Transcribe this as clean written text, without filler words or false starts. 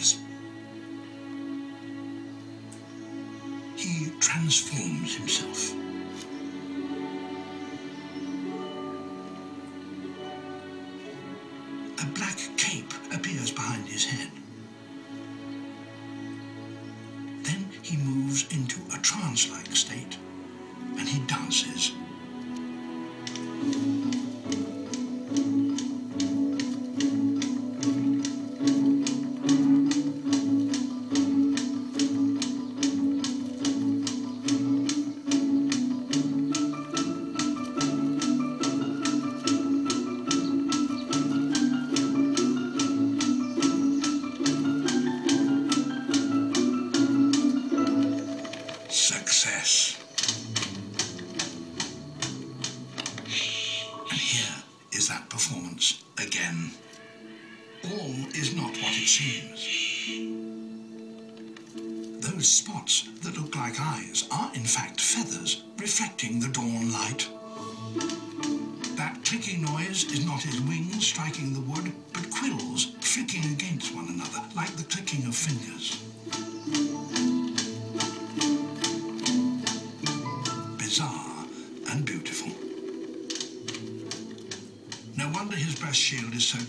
eyes. He transforms himself. A black cape appears behind his head. Then he moves into a trance-like state, and he dances. Success. And here is that performance again. All is not what it seems. Those spots that look like eyes are in fact feathers reflecting the dawn light. That clicking noise is not his wings striking the wood, but quills flicking against one another like the clicking of fingers. Bizarre and beautiful. No wonder his breast shield is so